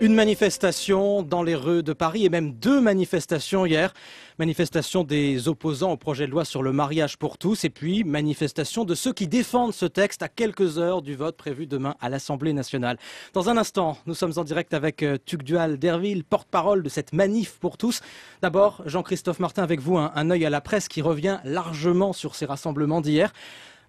Une manifestation dans les rues de Paris et même deux manifestations hier. Manifestation des opposants au projet de loi sur le mariage pour tous et puis manifestation de ceux qui défendent ce texte à quelques heures du vote prévu demain à l'Assemblée nationale. Dans un instant, nous sommes en direct avec Tugdual Derville, porte-parole de cette manif pour tous. D'abord, Jean-Christophe Martin avec vous, un œil à la presse qui revient largement sur ces rassemblements d'hier.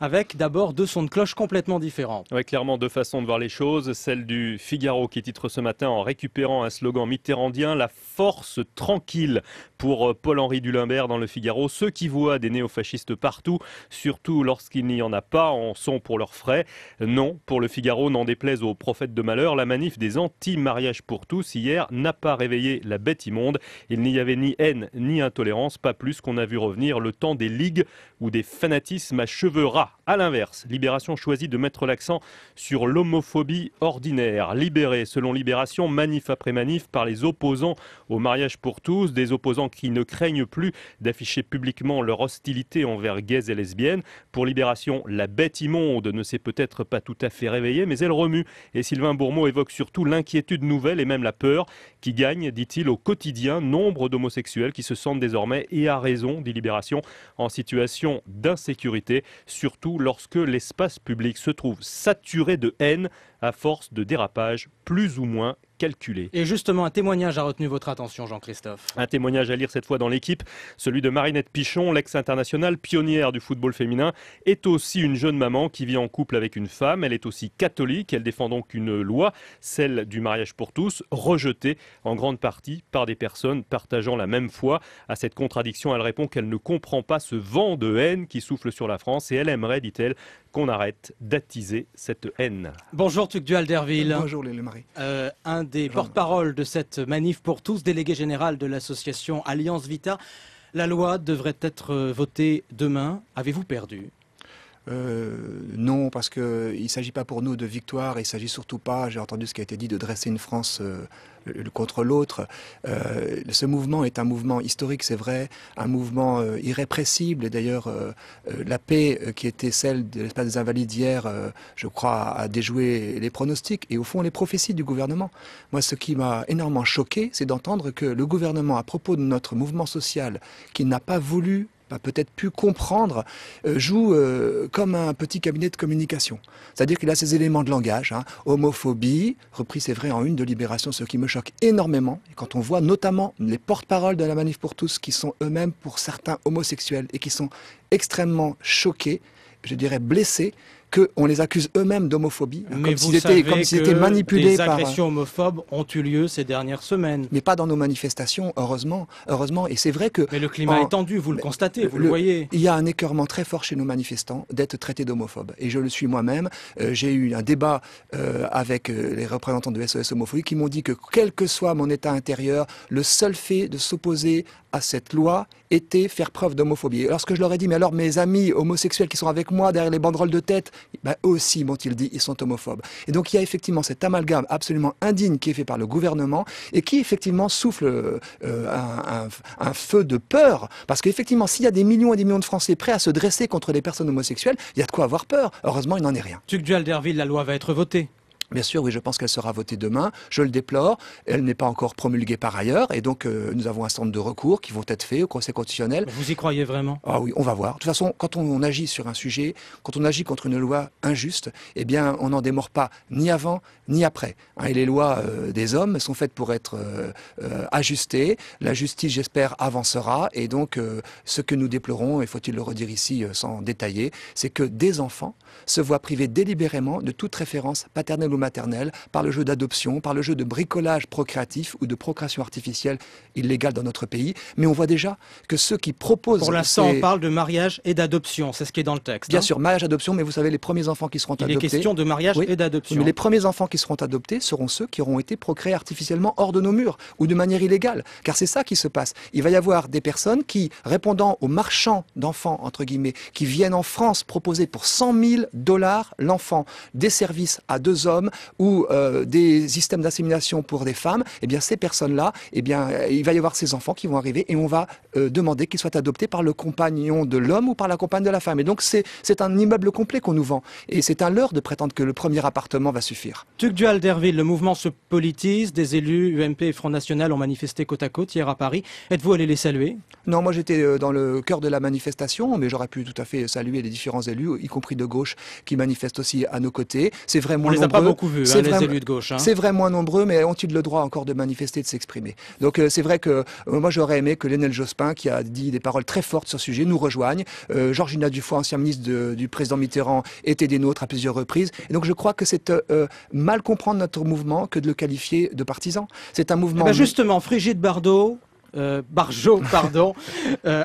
Avec d'abord deux sons de cloche complètement différents. Oui, clairement deux façons de voir les choses. Celle du Figaro qui titre ce matin en récupérant un slogan mitterrandien, la force tranquille pour Paul-Henri Dulimbert dans le Figaro. Ceux qui voient des néofascistes partout, surtout lorsqu'il n'y en a pas, en sont pour leurs frais. Non, pour le Figaro, n'en déplaise aux prophètes de malheur, la manif des anti-mariages pour tous hier n'a pas réveillé la bête immonde. Il n'y avait ni haine ni intolérance, pas plus qu'on a vu revenir le temps des ligues ou des fanatismes à cheveux ras. A l'inverse, Libération choisit de mettre l'accent sur l'homophobie ordinaire. Libérée, selon Libération, manif après manif par les opposants au mariage pour tous, des opposants qui ne craignent plus d'afficher publiquement leur hostilité envers gays et lesbiennes. Pour Libération, la bête immonde ne s'est peut-être pas tout à fait réveillée, mais elle remue. Et Sylvain Bourmeau évoque surtout l'inquiétude nouvelle et même la peur qui gagne, dit-il, au quotidien nombre d'homosexuels qui se sentent désormais, et à raison, dit Libération, en situation d'insécurité, surtout lorsque l'espace public se trouve saturé de haine à force de dérapages plus ou moins calculés. Et justement, un témoignage a retenu votre attention, Jean-Christophe. Un témoignage à lire cette fois dans l'Équipe, celui de Marinette Pichon, l'ex-internationale pionnière du football féminin, est aussi une jeune maman qui vit en couple avec une femme. Elle est aussi catholique, elle défend donc une loi, celle du mariage pour tous, rejetée en grande partie par des personnes partageant la même foi. À cette contradiction, elle répond qu'elle ne comprend pas ce vent de haine qui souffle sur la France et elle aimerait, dit-elle, qu'on arrête d'attiser cette haine. Bonjour Tugdual Derville. Bonjour Lélie Marie. Un des porte-paroles de cette manif pour tous, délégué général de l'association Alliance Vita. La loi devrait être votée demain. Avez-vous perdu ? Non, parce qu'il ne s'agit pas pour nous de victoire, il ne s'agit surtout pas, j'ai entendu ce qui a été dit, de dresser une France contre l'autre. Ce mouvement est un mouvement historique, c'est vrai, un mouvement irrépressible. Et d'ailleurs, la paix qui était celle de l'espace des Invalides hier, je crois, a déjoué les pronostics et au fond les prophéties du gouvernement. Moi, ce qui m'a énormément choqué, c'est d'entendre que le gouvernement, à propos de notre mouvement social, qu'il n'a pas voulu, peut-être pu comprendre, joue comme un petit cabinet de communication. C'est-à-dire qu'il a ces éléments de langage, homophobie, repris c'est vrai en une de Libération, ce qui me choque énormément, et quand on voit notamment les porte-paroles de la manif pour tous qui sont eux-mêmes pour certains homosexuels et qui sont extrêmement choqués, je dirais blessés, qu'on les accuse eux-mêmes d'homophobie, mais comme s'ils étaient manipulés par... Des agressions homophobes ont eu lieu ces dernières semaines. Mais pas dans nos manifestations, heureusement. Et c'est vrai que... Mais le climat est tendu, vous le constatez, vous le voyez. Il y a un écœurement très fort chez nos manifestants d'être traités d'homophobes. Et je le suis moi-même. J'ai eu un débat avec les représentants de SOS Homophobie qui m'ont dit que, quel que soit mon état intérieur, le seul fait de s'opposer à cette loi était faire preuve d'homophobie. Lorsque je leur ai dit, mais alors mes amis homosexuels qui sont avec moi derrière les banderoles de tête, eux aussi, m'ont-ils dit, ils sont homophobes. Et donc il y a effectivement cet amalgame absolument indigne qui est fait par le gouvernement et qui effectivement souffle un feu de peur. Parce qu'effectivement, s'il y a des millions et des millions de Français prêts à se dresser contre les personnes homosexuelles, il y a de quoi avoir peur. Heureusement, il n'en est rien. Tugdual Derville, la loi va être votée. Bien sûr, oui, je pense qu'elle sera votée demain. Je le déplore. Elle n'est pas encore promulguée par ailleurs. Et donc, nous avons un certain nombre de recours qui vont être faits au Conseil constitutionnel. Vous y croyez vraiment ? Ah oui, on va voir. De toute façon, quand on agit sur un sujet, quand on agit contre une loi injuste, eh bien, on n'en démord pas ni avant ni après. Et les lois des hommes sont faites pour être ajustées. La justice, j'espère, avancera. Et donc, ce que nous déplorons, et faut-il le redire ici sans détailler, c'est que des enfants se voient privés délibérément de toute référence paternelle ou maternelle par le jeu d'adoption, par le jeu de bricolage procréatif ou de procréation artificielle illégale dans notre pays. Mais on voit déjà que ceux qui proposent... Pour l'instant, on parle de mariage et d'adoption, c'est ce qui est dans le texte. Bien sûr, mariage, adoption, mais vous savez, les premiers enfants qui seront adoptés... Il est question de mariage et d'adoption. Mais les premiers enfants qui seront adoptés seront ceux qui auront été procréés artificiellement hors de nos murs ou de manière illégale. Car c'est ça qui se passe. Il va y avoir des personnes qui, répondant aux marchands d'enfants, entre guillemets, qui viennent en France proposer pour $100 000 l'enfant des services à deux hommes hommes ou des systèmes d'insémination pour des femmes, eh bien ces personnes-là, eh bien il va y avoir ces enfants qui vont arriver et on va demander qu'ils soient adoptés par le compagnon de l'homme ou par la compagne de la femme. Et donc c'est un immeuble complet qu'on nous vend. Et c'est un leurre de prétendre que le premier appartement va suffire. Tugdual Derville, le mouvement se politise, des élus UMP et Front National ont manifesté côte à côte hier à Paris. Êtes-vous allé les saluer? Non, moi j'étais dans le cœur de la manifestation, mais j'aurais pu tout à fait saluer les différents élus, y compris de gauche, qui manifestent aussi à nos côtés. C'est vrai moins nombreux. On les a pas beaucoup vus, les élus de gauche. C'est vrai moins nombreux, mais ont-ils le droit encore de manifester, de s'exprimer? Donc c'est vrai que moi j'aurais aimé que Lionel Jospin, qui a dit des paroles très fortes sur ce sujet, nous rejoigne. Georgina Dufoy, ancien ministre du président Mitterrand, était des nôtres à plusieurs reprises. Et donc je crois que c'est mal comprendre notre mouvement que de le qualifier de partisan. C'est un mouvement... Eh ben justement, Brigitte Bardot... Barjot, pardon,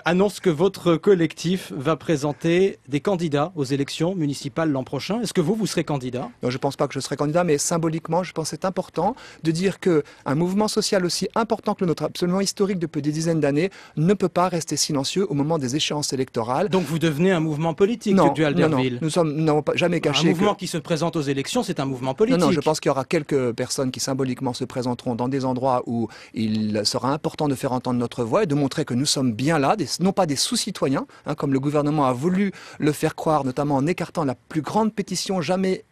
annonce que votre collectif va présenter des candidats aux élections municipales l'an prochain. Est-ce que vous serez candidat? Non, je ne pense pas que je serai candidat, mais symboliquement, je pense que c'est important de dire qu'un mouvement social aussi important que le nôtre, absolument historique depuis des dizaines d'années, ne peut pas rester silencieux au moment des échéances électorales. Donc vous devenez un mouvement politique, Tugdual Derville? Non, nous n'avons jamais caché un mouvement qui se présente aux élections, c'est un mouvement politique. Non, je pense qu'il y aura quelques personnes qui symboliquement se présenteront dans des endroits où il sera important de faire entendre notre voix et de montrer que nous sommes bien là, non pas des sous-citoyens, comme le gouvernement a voulu le faire croire, notamment en écartant la plus grande pétition jamais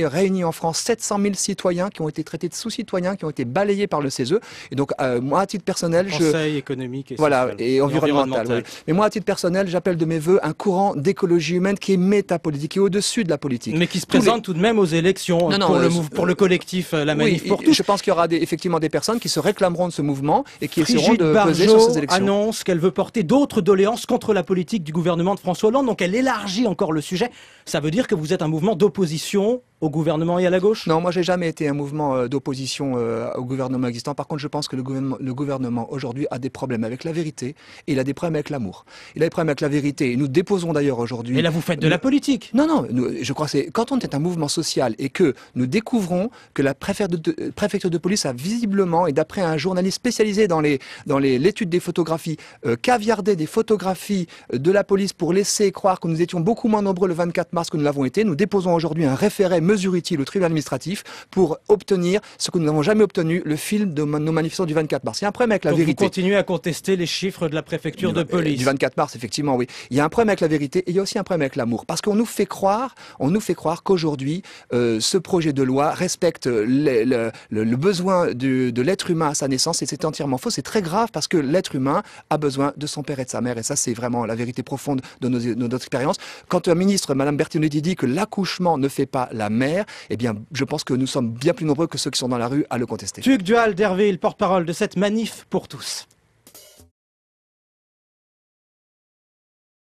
réunis en France, 700 000 citoyens qui ont été traités de sous-citoyens, qui ont été balayés par le CESE. Et donc, moi, à titre personnel, Conseil économique et voilà, social. et environnemental. Oui. Mais moi, à titre personnel, j'appelle de mes voeux un courant d'écologie humaine qui est métapolitique, qui est au-dessus de la politique. Mais qui se présente tout de même aux élections pour le collectif La Manif pour tous. Je pense qu'il y aura effectivement des personnes qui se réclameront de ce mouvement et qui essaieront de peser sur ces élections. Annonce qu'elle veut porter d'autres doléances contre la politique du gouvernement de François Hollande, donc elle élargit encore le sujet. Ça veut dire que vous êtes un mouvement d'opposition au gouvernement et à la gauche? Non, moi j'ai jamais été un mouvement d'opposition au gouvernement existant. Par contre, je pense que le gouvernement aujourd'hui a des problèmes avec la vérité et il a des problèmes avec l'amour. Il a des problèmes avec la vérité et nous déposons d'ailleurs aujourd'hui... Et là vous faites de la politique? Non, je crois que c'est quand on est un mouvement social et que nous découvrons que la préfecture de police a visiblement, et d'après un journaliste spécialisé dans l'étude des photographies, caviardé des photographies de la police pour laisser croire que nous étions beaucoup moins nombreux le 24 mars que nous l'avons été. Nous déposons aujourd'hui un référé mesure utile au tribunal administratif pour obtenir ce que nous n'avons jamais obtenu, le film de nos manifestants du 24 mars. Il y a un problème avec la vérité. Vous continuez à contester les chiffres de la préfecture de police? Du 24 mars, effectivement, oui. Il y a un problème avec la vérité et il y a aussi un problème avec l'amour. Parce qu'on nous fait croire qu'aujourd'hui, ce projet de loi respecte le besoin de l'être humain à sa naissance et c'est entièrement faux. C'est très grave parce que l'être humain a besoin de son père et de sa mère et ça, c'est vraiment la vérité profonde de notre expérience. Quand un ministre, Madame Bertinotti, dit que l'accouchement ne fait pas la mère, eh bien, je pense que nous sommes bien plus nombreux que ceux qui sont dans la rue à le contester. Tugdual Derville, porte-parole de cette manif pour tous.